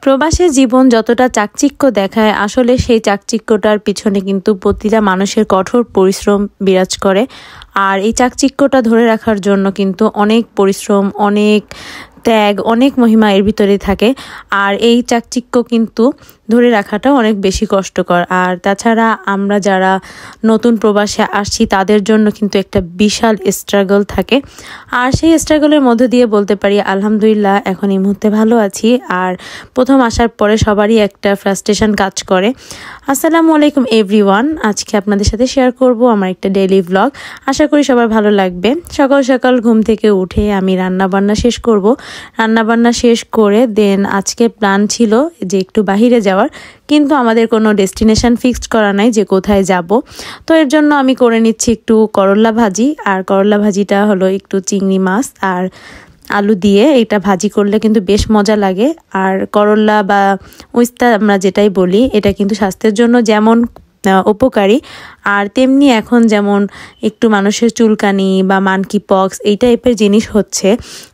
প্রবাসী জীবন যতটা চাকচিক্য দেখায় আসলে সেই চাকচিক্যটার পিছনে কিন্তু প্রতিটা মানুষের কঠোর পরিশ্রম বিরাজ করে। আর এই চাকচিক্যটা ধরে রাখার জন্য কিন্তু অনেক পরিশ্রম, অনেক ত্যাগ, অনেক মহিমা এর ভিতরে থাকে। আর এই চাকচিক্য কিন্তু ধরে রাখাটা অনেক বেশি কষ্টকর। আর তাছাড়া আমরা যারা নতুন প্রবাসে আসছি তাদের জন্য কিন্তু একটা বিশাল স্ট্রাগল থাকে। আর সেই স্ট্রাগলের মধ্য দিয়ে বলতে পারি আলহামদুলিল্লাহ এখন এই মুহূর্তে ভালো আছি। আর প্রথম আসার পরে সবারই একটা ফ্রাস্ট্রেশন কাজ করে। আসসালামু আলাইকুম এভরিওয়ান, আজকে আপনাদের সাথে শেয়ার করব আমার একটা ডেইলি ভ্লগ। আশা করি সবার ভালো লাগবে। সকাল সকাল ঘুম থেকে উঠে আমি রান্নাবান্না শেষ করব। রান্নাবান্না শেষ করে দেন আজকে প্ল্যান ছিল যে একটু বাহিরে যাওয়ার, কিন্তু আমাদের কোনো ডেস্টিনেশন ফিক্সড করা নাই যে কোথায় যাব। তো এর জন্য আমি করে নিচ্ছি একটু করলা ভাজি। আর করলা ভাজিটা হলো একটু চিংড়ি মাছ আর আলু দিয়ে এটা ভাজি করলে কিন্তু বেশ মজা লাগে। আর করলা বা উস্তা আমরা যেটাই বলি, এটা কিন্তু স্বাস্থ্যের জন্য যেমন উপকারী আর তেমনি এখন যেমন একটু মানুষের চুলকানি বা মানকি পক্স এই টাইপের জিনিস হচ্ছে,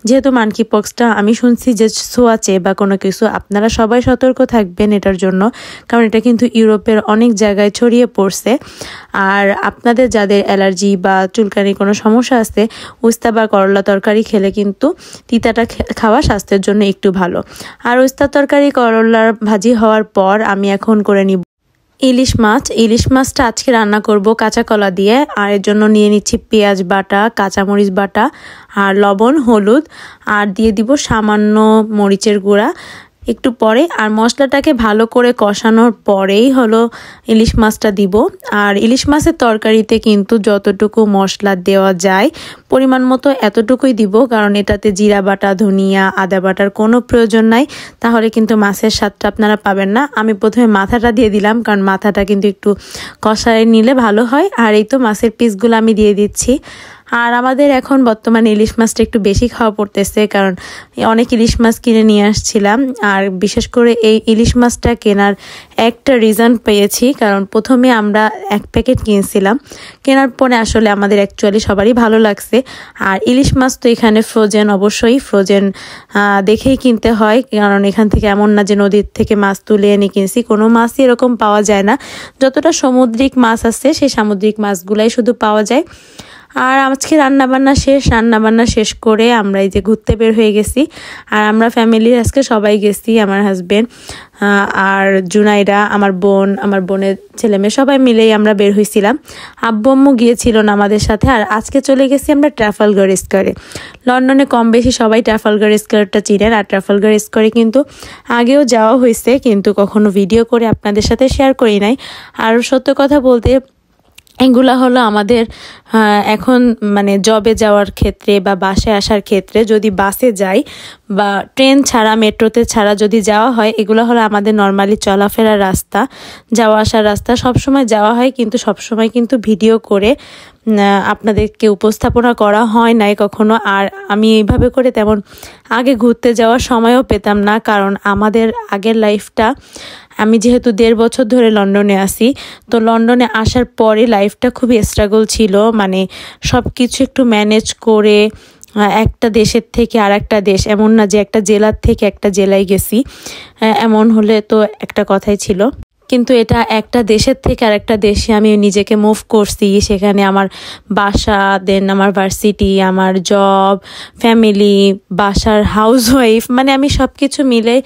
যেহেতু মানকি পক্সটা আমি শুনছি যে ছোঁয়াচে বা কোনো কিছু, আপনারা সবাই সতর্ক থাকবেন এটার জন্য, কারণ এটা কিন্তু ইউরোপের অনেক জায়গায় ছড়িয়ে পড়ছে। আর আপনাদের যাদের অ্যালার্জি বা চুলকানি কোনো সমস্যা আছে, উস্তা বা করলা তরকারি খেলে কিন্তু তিতাটা খাওয়া স্বাস্থ্যের জন্য একটু ভালো। আর উস্তা তরকারি করলার ভাজি হওয়ার পর আমি এখন করে নিব ইলিশ মাছ। ইলিশ মাছটা আজকে রান্না করব কাঁচা কলা দিয়ে। আর এর জন্য নিয়ে নিচ্ছি পেঁয়াজ বাটা, কাঁচামরিচ বাটা আর লবণ, হলুদ আর দিয়ে দিব সামান্য মরিচের গুঁড়া একটু পরে। আর মশলাটাকে ভালো করে কষানোর পরেই হলো ইলিশ মাছটা দিব। আর ইলিশ মাছের তরকারিতে কিন্তু যতটুকু মশলা দেওয়া যায় পরিমাণ মতো এতটুকুই দিব, কারণ এটাতে জিরা বাটা, ধনিয়া, আদা বাটার কোনো প্রয়োজন নাই, তাহলে কিন্তু মাছের স্বাদটা আপনারা পাবেন না। আমি প্রথমে মাথাটা দিয়ে দিলাম, কারণ মাথাটা কিন্তু একটু কষায় নিলে ভালো হয়। আর এই তো মাছের পিসগুলো আমি দিয়ে দিচ্ছি। আর আমাদের এখন বর্তমানে ইলিশ মাছটা একটু বেশি খাওয়া পড়তেছে, কারণ অনেক ইলিশ মাছ কিনে নিয়ে আসছিলাম। আর বিশেষ করে এই ইলিশ মাছটা কেনার একটা রিজন পেয়েছি, কারণ প্রথমে আমরা 1 প্যাকেট কিনছিলাম, কেনার পরে আসলে আমাদের অ্যাকচুয়ালি সবারই ভালো লাগছে। আর ইলিশ মাছ তো এখানে ফ্রোজেন, অবশ্যই ফ্রোজেন দেখেই কিনতে হয়, কারণ এখান থেকে এমন না যে নদীর থেকে মাছ তুলে এনে কিনছি, কোনো মাছই এরকম পাওয়া যায় না। যতটা সামুদ্রিক মাছ আছে সেই সামুদ্রিক মাছগুলাই শুধু পাওয়া যায়। আর আজকে রান্নাবান্না শেষ করে আমরা এই যে ঘুরতে বের হয়ে গেছি। আর আমরা ফ্যামিলির আজকে সবাই গেছি, আমার হাজবেন্ড আর জুনাইরা, আমার বোন, আমার বোনের ছেলে মেয়ে সবাই মিলেই আমরা বের হয়েছিলাম। আব্বু আম্মু গিয়েছিল না আমাদের সাথে। আর আজকে চলে গেছি আমরা ট্রাফালগার স্কোয়ারে। লন্ডনে কম বেশি সবাই ট্রাফালগার স্কোয়ারটা চিনেন। আর ট্রাফালগার স্কোয়ারে কিন্তু আগেও যাওয়া হয়েছে, কিন্তু কখনো ভিডিও করে আপনাদের সাথে শেয়ার করি নাই। আর সত্য কথা বলতে এগুলা হলো আমাদের এখন মানে জবে যাওয়ার ক্ষেত্রে বা বাসে আসার ক্ষেত্রে যদি বাসে যাই বা ট্রেন ছাড়া, মেট্রোতে ছাড়া যদি যাওয়া হয়, এগুলো হলো আমাদের নর্মালি চলাফেরার রাস্তা, যাওয়া আসার রাস্তা। সবসময় যাওয়া হয়, কিন্তু সবসময় কিন্তু ভিডিও করে আপনাদেরকে উপস্থাপনা করা হয় নাই কখনো। আর আমি এইভাবে করে তেমন আগে ঘুরতে যাওয়ার সময়ও পেতাম না, কারণ আমাদের আগের লাইফটা, আমি যেহেতু 1.5 বছর ধরে লন্ডনে আছি, তো লন্ডনে আসার পরে লাইফটা খুবই স্ট্রাগল ছিল। মানে সব কিছু একটু ম্যানেজ করে একটা দেশের থেকে আর একটা দেশ, এমন না যে একটা জেলার থেকে একটা জেলায় গেছি, এমন হলে তো একটা কথাই ছিল। কিন্তু এটা একটা দেশের থেকে আর একটা দেশে আমি নিজেকে মুভ করছি। সেখানে আমার বাসা, দেন আমার ভার্সিটি, আমার জব, ফ্যামিলি, বাসার হাউসওয়াইফ, মানে আমি সব কিছু মিলে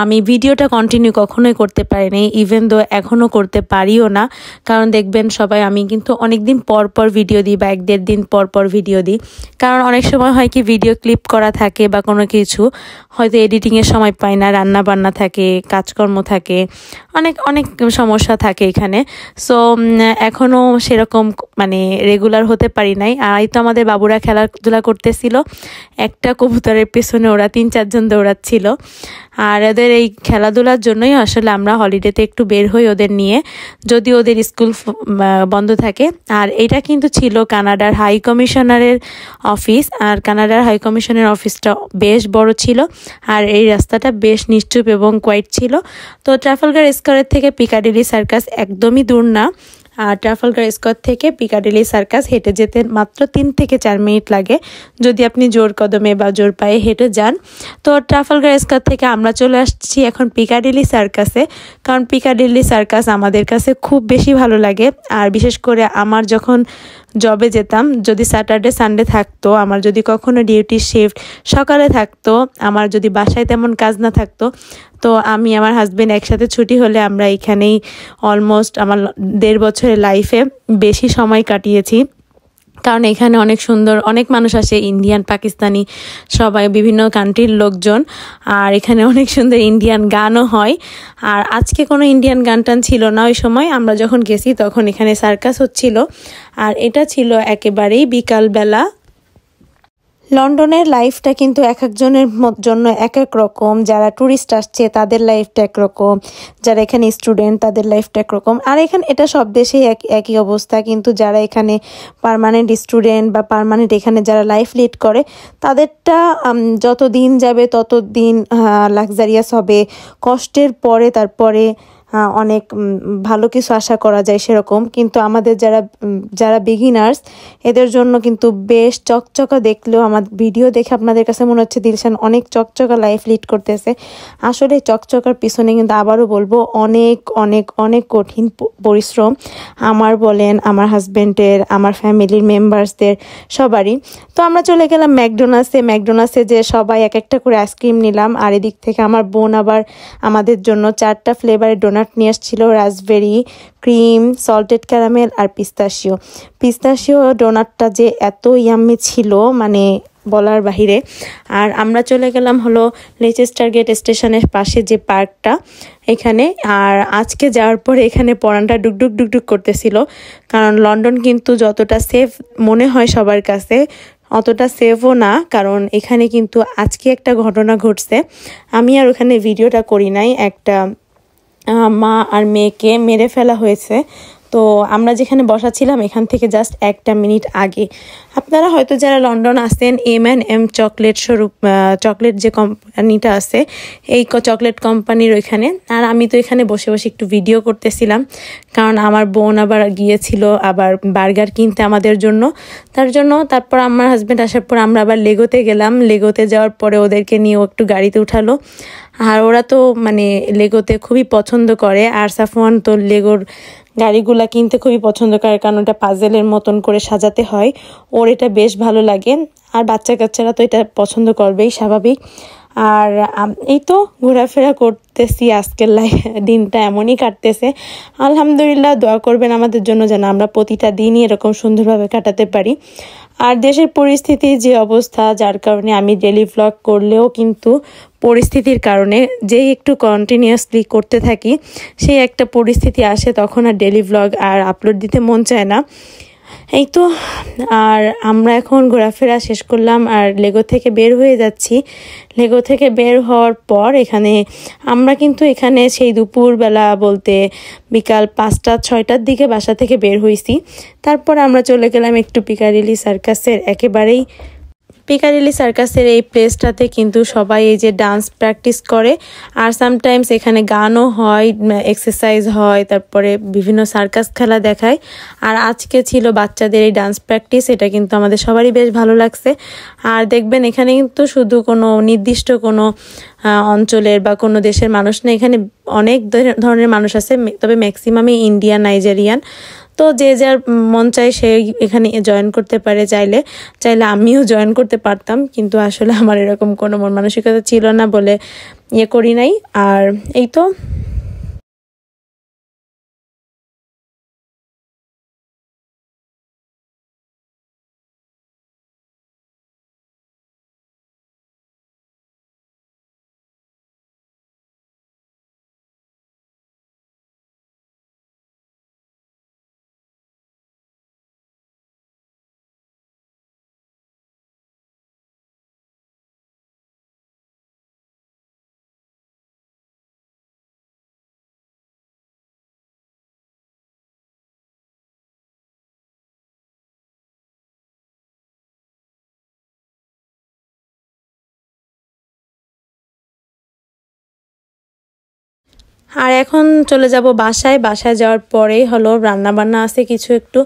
আমি ভিডিওটা কন্টিনিউ কখনোই করতে পারিনি, ইভেন দো এখনও করতে পারিও না। কারণ দেখবেন সবাই, আমি কিন্তু অনেক দিন পর পর ভিডিও দিই বা 1-1.5 দিন পর পর ভিডিও দিই, কারণ অনেক সময় হয় কি ভিডিও ক্লিপ করা থাকে বা কোনো কিছু হয়তো এডিটিংয়ের সময় পাই না, রান্না বান্না থাকে, কাজকর্ম থাকে, অনেক অনেক সমস্যা থাকে এখানে। সো এখনও সেরকম মানে রেগুলার হতে পারি নাই। আর এই তো আমাদের বাবুরা খেলাধুলা করতেছিল, একটা কবুতরের পেছনে ওরা 3-4 জন দৌড়াচ্ছিল। আর ওদের এই খেলাধুলার জন্যই আসলে আমরা হলিডেতে একটু বের হই ওদের নিয়ে, যদি ওদের স্কুল বন্ধ থাকে। আর এটা কিন্তু ছিল কানাডার হাই কমিশনারের অফিস। আর কানাডার হাই কমিশনের অফিসটা বেশ বড় ছিল, আর এই রাস্তাটা বেশ নিশ্চুপ এবং কোয়াইট ছিল। তো ট্রাফালগার স্কোয়ার থেকে পিকাডিলি সার্কাস একদমই দূর না, আর ট্রাফালগার স্কোয়ার থেকে পিকাডিলি সার্কাস হেঁটে যেতে মাত্র 3 থেকে 4 মিনিট লাগে যদি আপনি জোর কদমে বা জোর পায়ে হেঁটে যান। তো ট্রাফালগার স্কোয়ার থেকে আমরা চলে আসছি এখন পিকাডিলি সার্কাসে, কারণ পিকাডিলি সার্কাস আমাদের কাছে খুব বেশি ভালো লাগে। আর বিশেষ করে আমার যখন জবে যেতাম, যদি স্যাটারডে সানডে থাকতো, আমার যদি কখনো ডিউটি শিফট সকালে থাকতো, আমার যদি বাসায় তেমন কাজ না থাকতো, তো আমি আমার হাজবেন্ড একসাথে ছুটি হলে আমরা এখানেই অলমোস্ট আমার 1.5 বছরের লাইফে বেশি সময় কাটিয়েছি। কারণ এখানে অনেক সুন্দর অনেক মানুষ আসে, ইন্ডিয়ান, পাকিস্তানি, সবাই বিভিন্ন কান্ট্রির লোকজন। আর এখানে অনেক সুন্দর ইন্ডিয়ান গানও হয়। আর আজকে কোনো ইন্ডিয়ান গান টান ছিল না, ওই সময় আমরা যখন গেছি তখন এখানে সার্কাস হচ্ছিল। আর এটা ছিল একেবারেই বিকালবেলা। লন্ডনের লাইফটা কিন্তু এক একজনের জন্য এক এক রকম। যারা ট্যুরিস্ট আসছে তাদের লাইফটা একরকম, যারা এখানে স্টুডেন্ট তাদের লাইফটা একরকম। আর এখানে এটা সব দেশেই একই অবস্থা, কিন্তু যারা এখানে পার্মানেন্ট স্টুডেন্ট বা পার্মানেন্ট এখানে যারা লাইফ লিড করে তাদেরটা যত দিন যাবে তত দিন লাক্সারিয়াস হবে। কষ্টের পরে তারপরে অনেক ভালো কিছু আশা করা যায় সেরকম। কিন্তু আমাদের যারা বিগিনার্স এদের জন্য কিন্তু বেশ চকচকা, দেখলেও আমার ভিডিও দেখে আপনাদের কাছে মনে হচ্ছে দিলশান অনেক চকচকা লাইফ লিড করতেছে। আসলে চকচকার পিছনে কিন্তু আবারও বলবো অনেক অনেক অনেক কঠিন পরিশ্রম, আমার বলেন, আমার হাজব্যান্ডের, আমার ফ্যামিলির মেম্বার্সদের, সবারই। তো আমরা চলে গেলাম ম্যাকডোনাল্ডসে যে সবাই এক একটা করে আইসক্রিম নিলাম। আর এদিক থেকে আমার বোন আবার আমাদের জন্য 4টা ফ্লেভারের ডোনাট নিয়ে আসছিল, রাসবেরি, ক্রিম, সল্টেড ক্যারামেল আর পিস্তাশিও ডোনাটটা যে এত ইয়াম্মি ছিল মানে বলার বাহিরে। আর আমরা চলে গেলাম হলো লেচেস্টার গেট স্টেশনের পাশে যে পার্কটা এখানে। আর আজকে যাওয়ার পরে এখানে পরানটা ডুকডুক ডুকডুক করতেছিল, কারণ লন্ডন কিন্তু যতটা সেফ মনে হয় সবার কাছে অতটা সেফও না। কারণ এখানে কিন্তু আজকে একটা ঘটনা ঘটছে, আমি আর ওখানে ভিডিওটা করি নাই। একটা মা আর মেয়েকে মেরে ফেলা হয়েছে। তো আমরা যেখানে বসা ছিলাম এখান থেকে জাস্ট 1 মিনিট আগে। আপনারা হয়তো যারা লন্ডন আসেন, M&M চকলেট স্বরূপ চকলেট যে কোম্পানিটা আছে, এই চকলেট কোম্পানির ওইখানে। আর আমি তো এখানে বসে বসে একটু ভিডিও করতেছিলাম, কারণ আমার বোন আবার গিয়েছিল আবার বার্গার কিনতে আমাদের জন্য। তারপর আমার হাজব্যান্ড আসার পর আমরা আবার লেগোতে গেলাম। লেগোতে যাওয়ার পরে ওদেরকে নিয়েও একটু গাড়িতে উঠালো। আর ওরা তো মানে লেগোতে খুবই পছন্দ করে। আর সাফওয়ান তো লেগোর গাড়িগুলা কিনতে খুবই পছন্দ করে, কারণ ওটা পাজেলের মতন করে সাজাতে হয়, ওর এটা বেশ ভালো লাগে। আর বাচ্চা কাচ্চারা তো এটা পছন্দ করবেই, স্বাভাবিক। আর এই তো ঘোরাফেরা করতেছি, আজকের দিনটা এমনই কাটতেছে। আলহামদুলিল্লাহ, দোয়া করবেন আমাদের জন্য যেন আমরা প্রতিটা দিনই এরকম সুন্দরভাবে কাটাতে পারি। আর দেশের পরিস্থিতি যে অবস্থা, যার কারণে আমি ডেলি ভ্লগ করলেও কিন্তু পরিস্থিতির কারণে যেই একটু কন্টিনিউয়াসলি করতে থাকি, সেই একটা পরিস্থিতি আসে, তখন আর ডেলি ভ্লগ আর আপলোড দিতে মন চায় না। এই তো। আর আমরা এখন ঘোরাফেরা শেষ করলাম আর লেগো থেকে বের হয়ে যাচ্ছি। লেগো থেকে বের হওয়ার পর আমরা কিন্তু এখানে সেই দুপুরবেলা বলতে বিকাল 5টা-6টার দিকে বাসা থেকে বের হয়েছি। তারপর আমরা চলে গেলাম একটু পিকাডিলি সার্কাসের এই প্লেসটাতে কিন্তু সবাই এই যে ডান্স প্র্যাকটিস করে। আর সামটাইমস এখানে গানও হয়, এক্সারসাইজ হয়, তারপরে বিভিন্ন সার্কাস খেলা দেখায়। আর আজকে ছিল বাচ্চাদের এই ডান্স প্র্যাকটিস, এটা কিন্তু আমাদের সবারই বেশ ভালো লাগছে। আর দেখবেন এখানে কিন্তু শুধু কোনো নির্দিষ্ট কোনো অঞ্চলের বা কোনো দেশের মানুষ না, এখানে অনেক ধরনের মানুষ আছে, তবে ম্যাক্সিমামই ইন্ডিয়ান, নাইজেরিয়ান। তো যে যার মন চায় সে এখানে জয়েন করতে পারে। চাইলে আমিও জয়েন করতে পারতাম, কিন্তু আসলে আমার এরকম কোনো মন মানসিকতা ছিল না বলে করি নাই। আর এই তো। আর এখন চলে যাব বাসায়। বাসায় যাওয়ার পরেই হলো রান্না বান্না আছে কিছু একটু।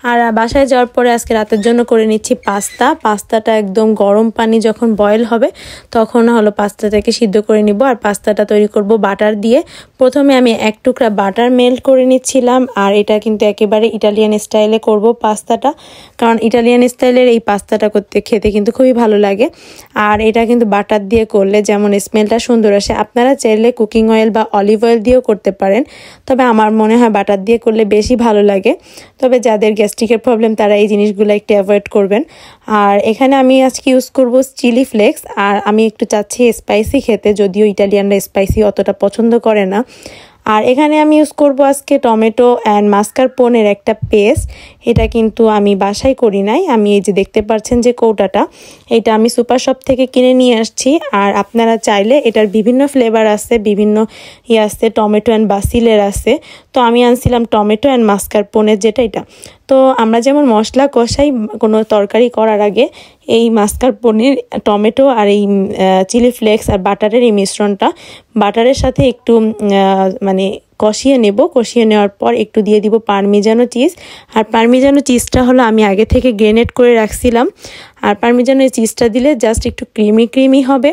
আর বাসায় যাওয়ার পরে আজকে রাতের জন্য করে নিচ্ছি পাস্তা। পাস্তাটা একদম গরম পানি যখন বয়েল হবে তখন হলো পাস্তাটাকে সিদ্ধ করে নিব। আর পাস্তাটা তৈরি করব বাটার দিয়ে। প্রথমে আমি এক টুকরা বাটার মেল্ট করে নিচ্ছিলাম। আর এটা কিন্তু একেবারে ইটালিয়ান স্টাইলে করব পাস্তাটা, কারণ ইটালিয়ান স্টাইলের এই পাস্তাটা করতে খেতে কিন্তু খুবই ভালো লাগে। আর এটা কিন্তু বাটার দিয়ে করলে যেমন স্মেলটা সুন্দর আসে। আপনারা চাইলে কুকিং অয়েল বা অলিভ অয়েল দিয়েও করতে পারেন, তবে আমার মনে হয় বাটার দিয়ে করলে বেশি ভালো লাগে। তবে যাদের গ্যাস্ট্রিকের প্রবলেম তারা এই জিনিসগুলো একটু অ্যাভয়েড করবেন। আর এখানে আমি আজকে ইউজ করব চিলি ফ্লেক্স। আর আমি একটু চাচ্ছি স্পাইসি খেতে, যদিও ইটালিয়ানরা স্পাইসি অতটা পছন্দ করে না। আর এখানে আমি ইউজ করব আজকে টমেটো অ্যান্ড মাস্কারপোনের একটা পেস্ট। এটা কিন্তু আমি বাসায় করি নাই, আমি এই যে দেখতে পাচ্ছেন যে কৌটাটা, এটা আমি সুপার শপ থেকে কিনে নিয়ে আসছি। আর আপনারা চাইলে এটার বিভিন্ন ফ্লেভার আছে, বিভিন্ন আছে, টমেটো অ্যান্ড বাসিলের আছে। তো আমি আনছিলাম টমেটো অ্যান্ড মাস্কারপোনের যেটা এটা। তো আমরা যেমন মশলা কষাই কোনো তরকারি করার আগে, এই মাস্কারপোনের টমেটো আর এই চিলি ফ্লেক্স আর বাটারের এই মিশ্রণটা বাটারের সাথে একটু মানে কষিয়ে নেব। কষিয়ে নেওয়ার পর একটু দিয়ে দিব পারমিজানো চিজ। আর পারমিজানো চিজটা হলো আমি আগে থেকে গ্রেনেড করে রাখছিলাম। আর পারমিজানো চিজটা দিলে জাস্ট একটু ক্রিমি হবে।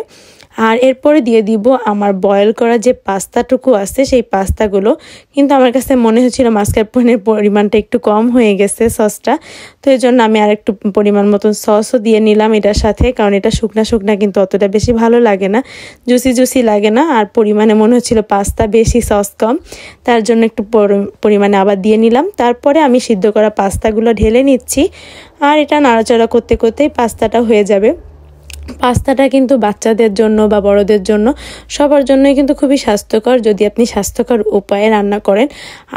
আর এরপরে দিয়ে দিব আমার বয়েল করা যে পাস্তাটুকু আছে সেই পাস্তাগুলো। কিন্তু আমার কাছে মনে হচ্ছিল মাস্কারপোনের পরিমাণটা একটু কম হয়ে গেছে সসটা, তো এই জন্য আমি আর একটু পরিমাণ মতন সসও দিয়ে নিলাম এটার সাথে, কারণ এটা শুকনা কিন্তু অতটা বেশি ভালো লাগে না, জুসি লাগে না। আর পরিমাণে মনে হচ্ছিল পাস্তা বেশি সস কম, তার জন্য একটু পরিমাণে আবার দিয়ে নিলাম। তারপরে আমি সিদ্ধ করা পাস্তাগুলো ঢেলে নিচ্ছি। আর এটা নাড়াচাড়া করতে করতেই পাস্তাটা হয়ে যাবে। পাস্তাটা কিন্তু বাচ্চাদের জন্য বা বড়দের জন্য সবার জন্যই কিন্তু খুবই স্বাস্থ্যকর, যদি আপনি স্বাস্থ্যকর উপায়ে রান্না করেন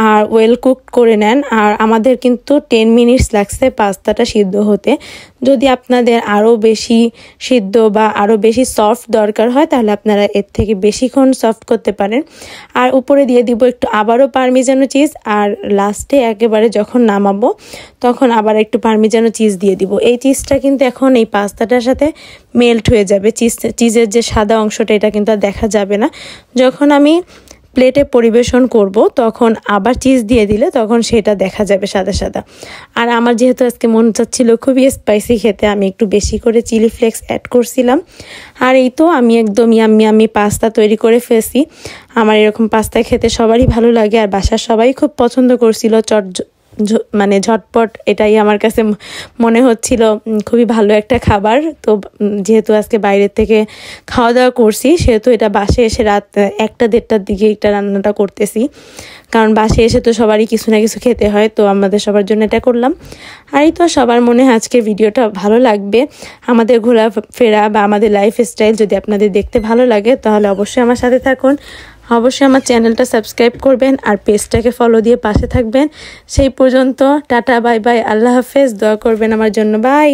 আর ওয়েল কুকড করে নেন। আর আমাদের কিন্তু 10 মিনিটস লাগছে পাস্তাটা সিদ্ধ হতে। যদি আপনাদের আরও বেশি সিদ্ধ বা আরও বেশি সফট দরকার হয় তাহলে আপনারা এর থেকে বেশিক্ষণ সফট করতে পারেন। আর উপরে দিয়ে দিব একটু আবারও পারমিজানো চিজ। আর লাস্টে একেবারে যখন নামাবো তখন আবার একটু পারমিজানো চিজ দিয়ে দিব। এই চিজটা কিন্তু এখন এই পাস্তাটার সাথে মেল্ট হয়ে যাবে। চিজের যে সাদা অংশটা এটা কিন্তু আর দেখা যাবে না। যখন আমি প্লেটে পরিবেশন করব তখন আবার চিজ দিয়ে দিলে তখন সেটা দেখা যাবে সাদা। আর আমার যেহেতু আজকে মন চাচ্ছিল খুবই স্পাইসি খেতে, আমি একটু বেশি করে চিলি ফ্লেক্স অ্যাড করছিলাম। আর এই তো আমি একদম ইয়াম্মি পাস্তা তৈরি করে ফেলছি। আমার এরকম পাস্তা খেতে সবারই ভালো লাগে, আর বাসার সবাই খুব পছন্দ করছিল। মানে ঝটপট এটাই আমার কাছে মনে হচ্ছিল খুবই ভালো একটা খাবার। তো যেহেতু আজকে বাইরের থেকে খাওয়া দাওয়া করছি, সেহেতু এটা বাসে এসে রাত 1টা-1:30টার দিকে এটা রান্নাটা করতেছি, কারণ বাসে এসে তো সবারই কিছু না কিছু খেতে হয়। তো আমাদের সবার জন্য এটা করলাম। আর এই তো সবার মনে হয় আজকে ভিডিওটা ভালো লাগবে। আমাদের ঘোরাফেরা বা আমাদের লাইফস্টাইল যদি আপনাদের দেখতে ভালো লাগে তাহলে অবশ্যই আমার সাথে থাকুন। অবশ্যই আমার চ্যানেলটা সাবস্ক্রাইব করবেন আর পেজটাকে ফলো দিয়ে পাশে থাকবেন। সেই পর্যন্ত টাটা, বাই বাই, আল্লাহ হাফেজ। দোয়া করবেন আমার জন্য। বাই।